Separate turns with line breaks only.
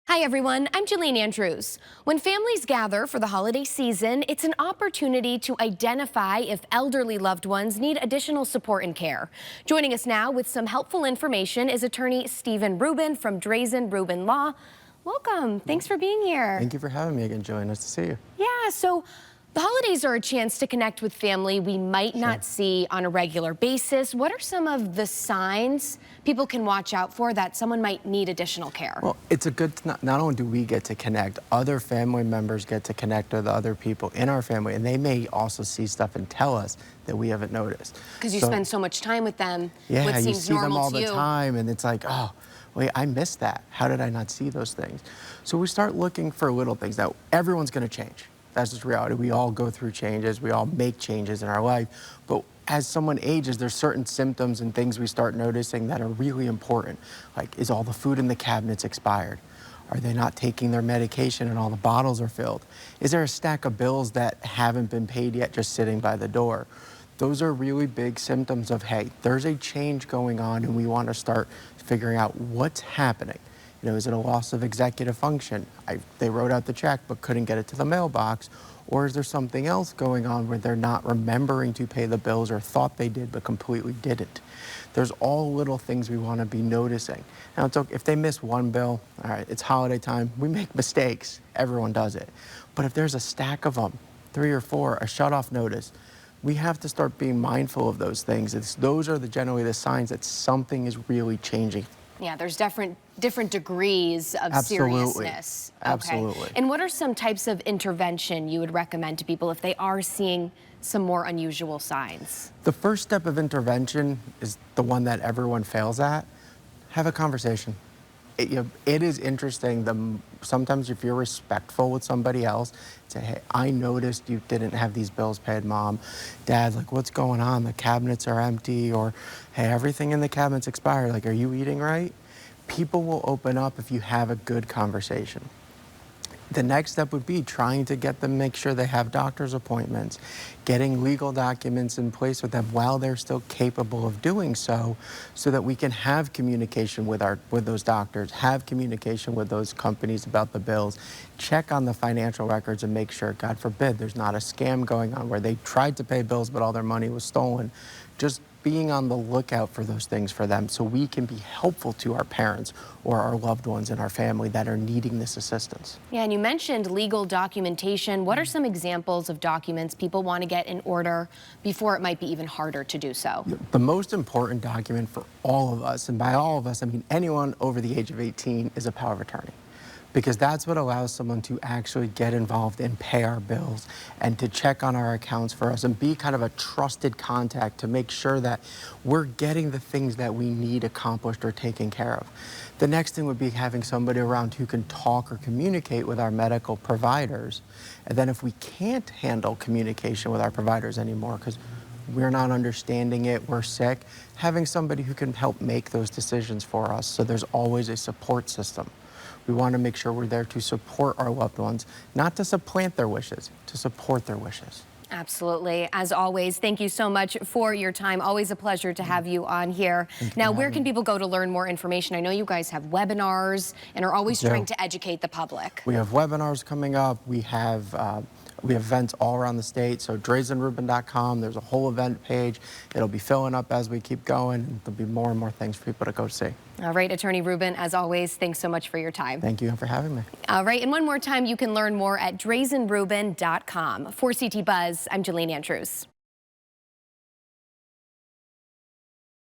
Hi everyone, I'm Jillian Andrews. When families gather for the holiday season, it's an opportunity to identify if elderly loved ones need additional support and care. Joining us now with some helpful information is attorney Stephen Rubin from Drazen, Rubin Law. Welcome. Thanks for being here.
Thank you for having me again, Joey. Nice to see you.
Yeah, so the holidays are a chance to connect with family we might not see on a regular basis. What are some of the signs people can watch out for that someone might need additional care?
Well, it's a good, not only do we get to connect, other family members get to connect with other people in our family, and they may also see stuff and tell us that we haven't noticed.
Because you spend so much time with them,
yeah,
what
you
seems
see them
normal
all
to
the
you.
time, and it's like, oh, wait, I missed that. How did I not see those things? So we start looking for little things. Now, everyone's going to change. That's just reality. We all go through changes. We all make changes in our life. But as someone ages, there's certain symptoms and things we start noticing that are really important. Like, is all the food in the cabinets expired? Are they not taking their medication and all the bottles are filled? Is there a stack of bills that haven't been paid yet just sitting by the door? Those are really big symptoms of, hey, there's a change going on and we want to start figuring out what's happening. You know, is it a loss of executive function? They wrote out the check but couldn't get it to the mailbox. Or is there something else going on where they're not remembering to pay the bills or thought they did but completely didn't? There's all little things we want to be noticing. Now, it's okay if they miss one bill, all right, it's holiday time, we make mistakes, everyone does it. But if there's a stack of them, 3 or 4, a shut-off notice, we have to start being mindful of those things. Those are generally the signs that something is really changing.
Yeah, there's different degrees of seriousness. Okay.
Absolutely.
And what are some types of intervention you would recommend to people if they are seeing some more unusual signs?
The first step of intervention is the one that everyone fails at. Have a conversation. It is interesting. Sometimes if you're respectful with somebody else, say, hey, I noticed you didn't have these bills paid, Mom, Dad, like what's going on? The cabinets are empty, or hey, everything in the cabinet's expired. Like, are you eating right? People will open up if you have a good conversation. The next step would be trying to get them, make sure they have doctor's appointments, getting legal documents in place with them while they're still capable of doing so, so that we can have communication with those doctors, have communication with those companies about the bills, check on the financial records and make sure, God forbid, there's not a scam going on where they tried to pay bills but all their money was stolen. Just being on the lookout for those things for them so we can be helpful to our parents or our loved ones in our family that are needing this assistance.
Yeah, and you mentioned legal documentation. What are some examples of documents people want to get in order before it might be even harder to do so?
The most important document for all of us, and by all of us, I mean anyone over the age of 18, is a power of attorney. Because that's what allows someone to actually get involved and pay our bills and to check on our accounts for us and be kind of a trusted contact to make sure that we're getting the things that we need accomplished or taken care of. The next thing would be having somebody around who can talk or communicate with our medical providers. And then if we can't handle communication with our providers anymore because we're not understanding it, we're sick, having somebody who can help make those decisions for us so there's always a support system. We want to make sure we're there to support our loved ones, not to supplant their wishes, to support their wishes.
Absolutely. As always, thank you so much for your time. Always a pleasure to have you on here. Now, where can people go to learn more information? I know you guys have webinars and are always trying to educate the public.
We have webinars coming up. We have events all around the state. So drazenrubin.com, there's a whole event page. It'll be filling up as we keep going. And there'll be more and more things for people to go see.
All right, Attorney Rubin, as always, thanks so much for your time.
Thank you for having me.
All right, and one more time, you can learn more at drazenrubin.com. For CT Buzz, I'm Jillian Andrews.